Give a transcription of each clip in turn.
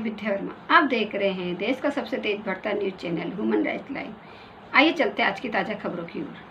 मैं विद्या वर्मा। आप देख रहे हैं देश का सबसे तेज बढ़ता news channel human rights live. आइए चलते हैं आज की ताज़ा खबरों की ओर।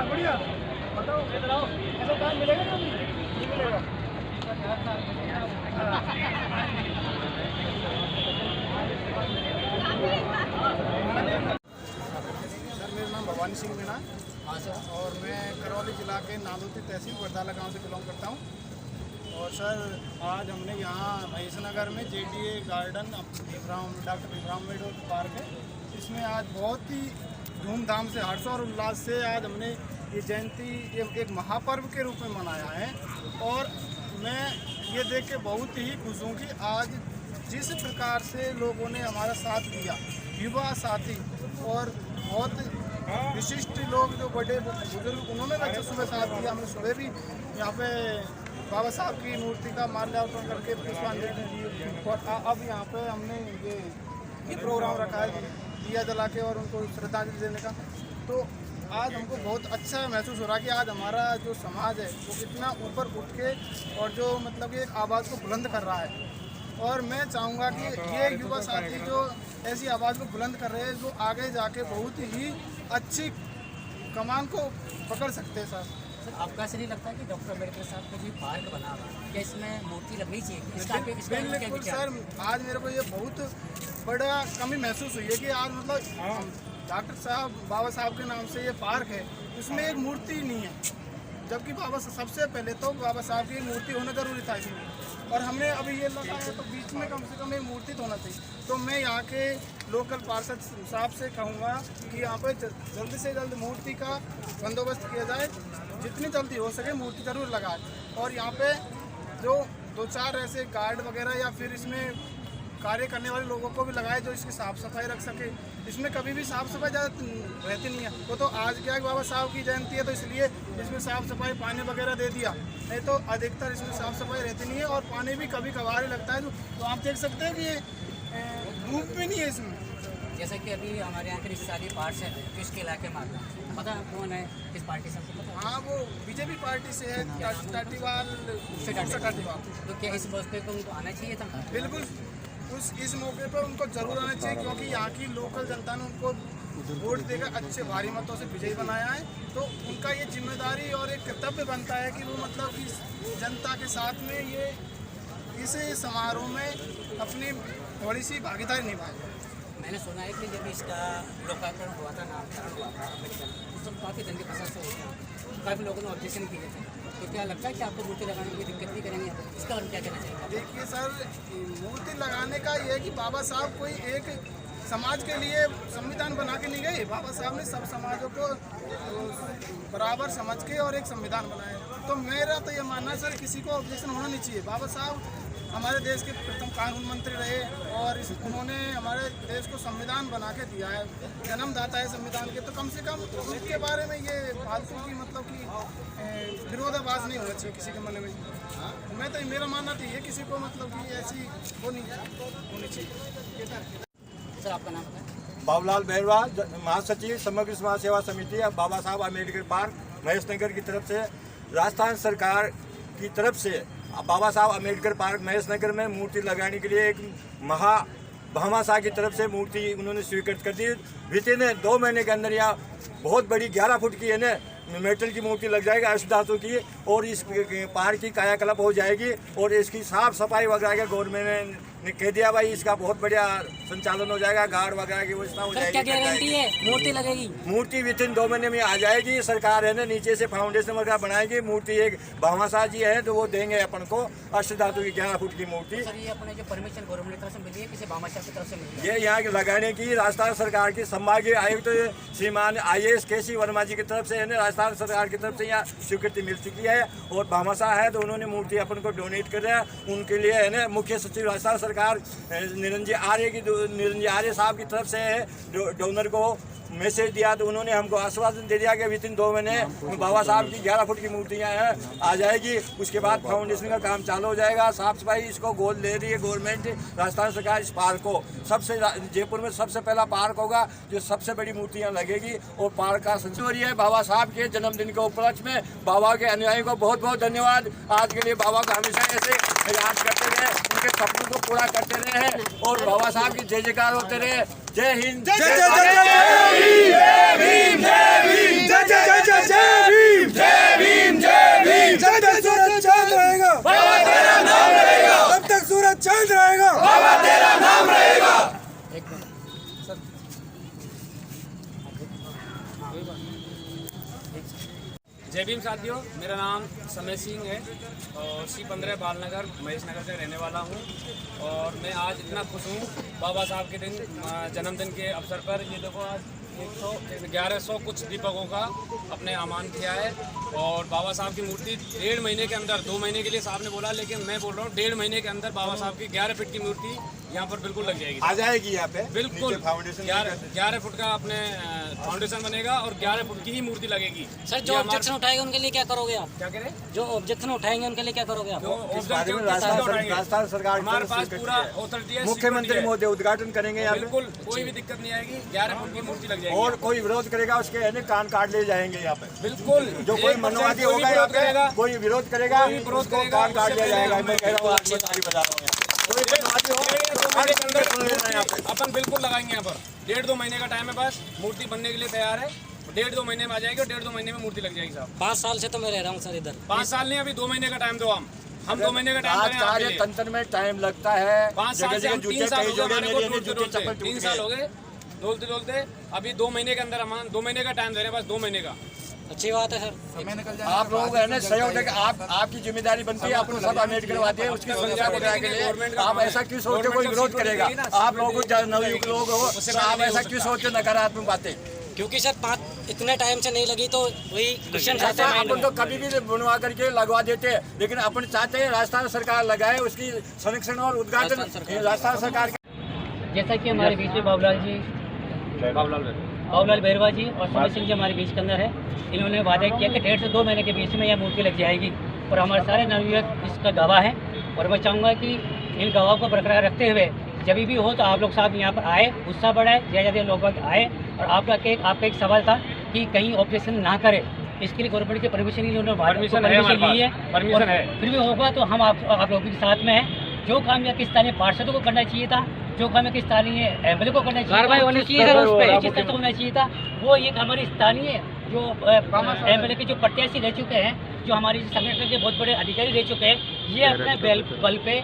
बढ़िया बताओ ऐसा काम मिलेगा ना नहीं मिलेगा। सर मेरा नाम भवानी सिंह मीणा। हाँ सर। और मैं करौली जिला के नादौती तहसील बरदाला गांव से बिलोंग करता हूँ। और सर आज हमने यहाँ महेश नगर में JDA garden doctor Bhimrao Ambedkar park है, इसमें आज बहुत ही धूमधाम से हर्ष और उल्लास से आज हमने ये जयंती ये एक महापर्व के रूप में मनाया है। और मैं ये देख के बहुत ही खुश हूँ कि आज जिस प्रकार से लोगों ने हमारा साथ दिया, युवा साथी और बहुत विशिष्ट लोग जो बड़े बुजुर्ग उन्होंने भी अच्छा सुबह साथ दिया। हमने सुबह भी यहाँ पे बाबा साहब की मूर्ति का माल्यार्पण करके पुष्पांजलि दी। और अब यहाँ पे हमने ये प्रोग्राम रखा है दिया जला के और उनको श्रद्धांजलि देने का। तो आज हमको बहुत अच्छा महसूस हो रहा है कि आज हमारा जो समाज है वो कितना ऊपर उठ के और जो मतलब एक आवाज़ को बुलंद कर रहा है। और मैं चाहूँगा कि ये युवा साथी जो ऐसी आवाज़ को बुलंद कर रहे हैं जो आगे जाके बहुत ही अच्छी कमान को पकड़ सकते हैं। सर आपका ऐसा नहीं लगता कि डॉक्टर अम्बेडकर साहब का जो पार्क बना हुआ है क्या इसमें मूर्ति लगनी चाहिए? बिल्कुल सर, आज मेरे को ये बहुत बड़ा कमी महसूस हुई है कि आज मतलब डॉक्टर साहब बाबा साहब के नाम से ये पार्क है, उसमें एक मूर्ति नहीं है, जबकि बाबा सबसे पहले तो बाबा साहब की मूर्ति होना जरूरी था इसमें। और हमने अभी ये लगा है तो बीच में कम से कम एक मूर्ति तो होना चाहिए। तो मैं यहाँ के लोकल पार्षद साहब से कहूँगा कि यहाँ पर जल्द से जल्द मूर्ति का बंदोबस्त किया जाए, जितनी जल्दी हो सके मूर्ति जरूर लगाए। और यहाँ पे जो 2-4 ऐसे गार्ड वगैरह या फिर इसमें कार्य करने वाले लोगों को भी लगाए जो इसकी साफ़ सफाई रख सके। इसमें कभी भी साफ़ सफाई ज़्यादा रहती नहीं है। वो तो आज क्या है बाबा साहब की जयंती है तो इसलिए इसमें साफ़ सफाई पानी वगैरह दे दिया, नहीं तो अधिकतर इसमें साफ़ सफाई रहती नहीं है। और पानी भी कभी कभार ही लगता है। तो आप देख सकते हैं कि ये धूप भी नहीं है इसमें। जैसा कि अभी हमारे यहाँ के रिश्तेदारी पार्षद है जो इसके इलाके में आता है, पता है कौन है किस पार्टी से? हाँ, वो बीजेपी पार्टी से है, टाटीवाल। तो क्या इस मौके पर उनको आना चाहिए था? बिल्कुल, इस मौके पर उनको जरूर आना चाहिए क्योंकि यहाँ की लोकल जनता ने उनको वोट देकर अच्छे भारी मतों से विजयी बनाया है। तो उनका ये जिम्मेदारी और एक कर्तव्य बनता है कि वो मतलब इस जनता के साथ में ये इस समारोह में अपनी थोड़ी सी भागीदारी निभाए। मैंने सुना है कि जब इसका लोकार्पण हुआ था, नामकरण हुआ था अम्बेडकर, उस समय काफ़ी दंगे फसाद से हुए थे, काफ़ी लोगों ने ऑब्जेक्शन किए थे। तो क्या लगता है कि आपको मूर्ति लगाने की दिक्कत नहीं करेंगे? इसका हम क्या कहना चाहिए? देखिए सर, मूर्ति लगाने का ये है कि बाबा साहब कोई एक समाज के लिए संविधान बना के नहीं गए, बाबा साहब ने सब समाजों को बराबर समझ के और एक संविधान बनाया। तो मेरा तो ये मानना है सर, किसी को ऑब्जेक्शन होना नहीं चाहिए। बाबा साहब हमारे देश के प्रथम कानून मंत्री रहे और उन्होंने हमारे देश को संविधान बना के दिया है, जन्मदाता है संविधान के। तो कम से कम उनके बारे में ये फालतू की मतलब कि विरोधाभास नहीं होना चाहिए किसी के मन में। मैं तो मेरा मानना तो ये, किसी को मतलब कि ऐसी वो नहीं होनी चाहिए। सर आपका नाम बताएं। बाबूलाल बहरवा, महासचिव समग्र समाज सेवा समिति बाबा साहब अम्बेडकर पार्क महेश नगर की तरफ से, राजस्थान सरकार की तरफ से बाबा साहब अम्बेडकर पार्क महेश नगर में मूर्ति लगाने के लिए एक भामाशाह की तरफ से मूर्ति उन्होंने स्वीकृत कर दी। बीते 2 महीने के अंदर यहाँ बहुत बड़ी 11 फुट की है ना मेटल की मूर्ति लग जाएगी, अष्ट धातु की, और इस पार्क की कायाकल्प हो जाएगी और इसकी साफ सफाई वगैरह गवर्नमेंट ने कह दिया भाई, इसका बहुत बढ़िया संचालन हो जाएगा, गार्ड वगैरह की व्यवस्था हो जाएगी। क्या गारंटी है मूर्ति लगेगी? मूर्ति विथिन 2 महीने में आ जाएगी। सरकार है ना नीचे से फाउंडेशन वगैरह बनाएगी। मूर्ति एक भामाशाह जी है तो वो देंगे अपन को अष्ट धातु की 11 फुट की मूर्ति। सर ये अपने जो परमिशन गवर्नमेंट की तरफ से मिली है, किसी भामाशाह की तरफ से मिली है? ये यहाँ लगाने की राजस्थान सरकार की संभागीय आयुक्त श्रीमान IAS KC वर्मा जी की तरफ से है ना, राजस्थान सरकार की तरफ से यहाँ स्वीकृति मिल चुकी है। और भामाशाह है तो उन्होंने मूर्ति अपन को डोनेट कर दिया। उनके लिए है ना मुख्य सचिव राजस्थान सरकार निरंजन आर्य साहब की तरफ से डोनर को मैसेज दिया तो उन्होंने हमको आश्वासन दे दिया कि विथिन 2 महीने बाबा साहब की 11 फुट की मूर्तियाँ हैं आ जाएगी। उसके बाद फाउंडेशन का काम चालू हो जाएगा। साफ सफाई इसको गोद ले रही है गवर्नमेंट, राजस्थान सरकार। इस पार्क को सबसे जयपुर में सबसे पहला पार्क होगा जो सबसे बड़ी मूर्तियाँ लगेगी और पार्क का संचोरी है। बाबा साहब के जन्मदिन के उपलक्ष्य में बाबा के अनुयायियों को बहुत बहुत धन्यवाद। आज के लिए बाबा को हमेशा ऐसे याद करते रहे, उनके सपनों को पूरा करते रहे और बाबा साहब की जय जयकार होते रहे। जय हिंद, जय जय जय भीम, जय भीम, जय जय जय जय भीम, जय भीम, जय भीम। जब तक सूरज चांद रहेगा बाबा तेरा नाम रहेगा, तब तक सूरज चांद रहेगा बाबा तेरा नाम रहेगा। एक मिनट सर, जय भीम साथियों, मेरा नाम समय सिंह है और C15 बालनगर महेश नगर से रहने वाला हूँ। और मैं आज इतना खुश हूँ बाबा साहब के दिन जन्मदिन के अवसर पर। ये देखो आज 1100 कुछ दीपकों का अपने आमान किया है और बाबा साहब की मूर्ति 1.5 महीने के अंदर, 2 महीने के लिए साहब ने बोला लेकिन मैं बोल रहा हूँ 1.5 महीने के अंदर बाबा साहब की 11 फीट की मूर्ति यहाँ पर बिल्कुल लग जाएगी, आ जाएगी यहाँ पे। बिल्कुल फाउंडेशन 11 फुट का अपने फाउंडेशन बनेगा और 11 फुट की ही मूर्ति लगेगी। सर जो ऑब्जेक्शन उठाएंगे उनके लिए क्या करोगे आप? क्या करें? जो ऑब्जेक्शन उठाएंगे उनके लिए क्या करोगे आप? राजस्थान सरकार हमारे पास पूरा अथॉरिटी है, मुख्यमंत्री महोदय उद्घाटन करेंगे यहाँ पे। बिल्कुल कोई भी दिक्कत नहीं आएगी, 11 फुट की मूर्ति लग जाएगी। और कोई विरोध करेगा उसके है ना कान काट ले जाएंगे यहाँ पे। बिल्कुल जो कोई मनवादी होगा यहाँ पे, कोई विरोध करेगा उसको कान काट लिया जाएगा। मैं कह रहा हूँ, आज मैं बता रहा हूँ। कोई मनवादी होगा अपन बिल्कुल लगाएंगे यहाँ पर। 1.5-2 महीने का टाइम है, बस मूर्ति बनने के लिए तैयार है। 1.5-2 महीने में आ जाएगी और 1.5-2 महीने में मूर्ति लग जाएगी साहब। 5 साल से तो मैं रह रहा हूँ सर इधर। 5 साल नहीं, अभी 2 महीने का टाइम दो। हम 2 महीने का टाइम दें आपके लिए। तंत्र में टाइम लगता है। 5 साल से हम 3 साल हो गए हमारे को डोलते, 3 साल हो गए डोलते डोलते। अभी 2 महीने के अंदर हम 2 महीने का टाइम दे रहे हैं, बस 2 महीने का। अच्छी बात है सर। आप लोग है ना सहयोग देकर आपकी जिम्मेदारी बनती है। आप लोग सब अमेट करवाते हैं उसकी संख्या बढ़ाने के लिए। आप ऐसा क्यों सोचते कोई विरोध करेगा? आप लोगों को नवयुवक लोग हो, आप ऐसा क्यों सोचते नकारात्मक बातें? क्योंकि सर इतने टाइम से नहीं लगी तो वही क्वेश्चन आते हैं। अपन तो कभी भी बनवा करके लगवा देते हैं, लेकिन अपन चाहते हैं राजस्थान सरकार लगाए, उसकी संरक्षण और उद्घाटन राजस्थान सरकार। जैसा कि हमारे बीच में बाबूलाल बहरवा जी और समय सिंह जी हमारे बीच के अंदर है। इन्होंने वादा किया कि 1.5 से 2 महीने के बीच में यह मूर्ति लग जाएगी और हमारे सारे नवयुवक इसका गवाह है। और मैं चाहूँगा कि इन गवाहों को बरकरार रखते हुए जब भी हो तो आप लोग साहब यहाँ पर आए, उत्साह बढ़ाए, ज़्यादा लोग आए। और आपका एक सवाल था कि कहीं ऑपरेशन ना करे, इसके लिए गवर्नमेंट की परमिशन परमिशन ली है, परमिशन है। फिर भी होगा तो हम आप लोगों के साथ में हैं। जो काम या किस स्थानीय पार्षदों को करना चाहिए था, जो काम या किस स्थानीय एमएलए को करना चाहिए, होनी चाहिए था, उस पर होना चाहिए था। वो एक हमारी स्थानीय जो एमएलए के जो प्रत्याशी रह चुके हैं, जो हमारे संगठन के बहुत बड़े अधिकारी रह चुके हैं, ये अपने बल पे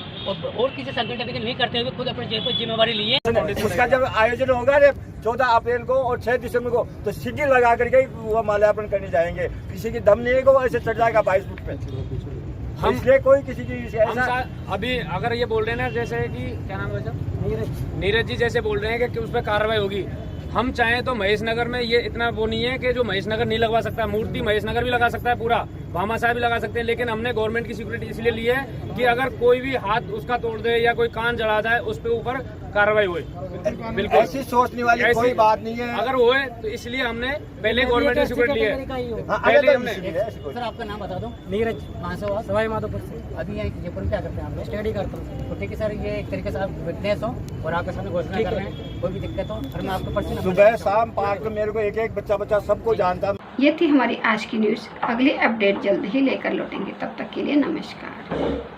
और किसी संगठन के नहीं करते हुए खुद अपने जिम्मेवारी लिए। उसका जब आयोजन होगा 14 अप्रैल को और 6 दिसंबर को, तो सीढ़ी लगा करके वो माल्यार्पण करने जाएंगे। किसी की दम नहीं है को ऐसे चढ़ जाएगा 22 फुट पे। हम इसलिए कोई किसी चीज से हम ऐसा अभी अगर ये बोल रहे हैं ना, जैसे कि क्या नाम है सर, नीरज जी जैसे बोल रहे हैं कि उस पर कार्रवाई होगी, हम चाहें तो महेश नगर में ये इतना वो नहीं है कि जो महेश नगर नहीं लगवा सकता, मूर्ति महेश नगर भी लगा सकता है, पूरा भामाशाह भी लगा सकते हैं, लेकिन हमने गवर्नमेंट की सिक्योरिटी इसलिए ली है कि अगर कोई भी हाथ उसका तोड़ दे या कोई कान जला जाए उस पे ऊपर कार्रवाई हुई। बिल्कुल ऐसी सोचने वाली कोई बात नहीं है। अगर हुए तो इसलिए हमने पहले गवर्नमेंट की सिक्योरिटी ली है, पहले हमने। सर आपका नाम बता दो। नीरज, कहाँ से हो? सवाई माधोपुर से। अभी यहाँ जयपुर में क्या करते हैं आप? स्टडी करता हूँ। तो ठीक है सर, ये एक तरीके से आप विटनेस हो और आपके सामने घोषणा कर रहे हैं, कोई भी दिक्कत हो फिर मैं आपको पर्ची सुबह शाम पार्क में मेरे को एक बच्चा सबको जानता। ये थी हमारी आज की न्यूज़। अगली अपडेट जल्द ही लेकर लौटेंगे, तब तक के लिए नमस्कार।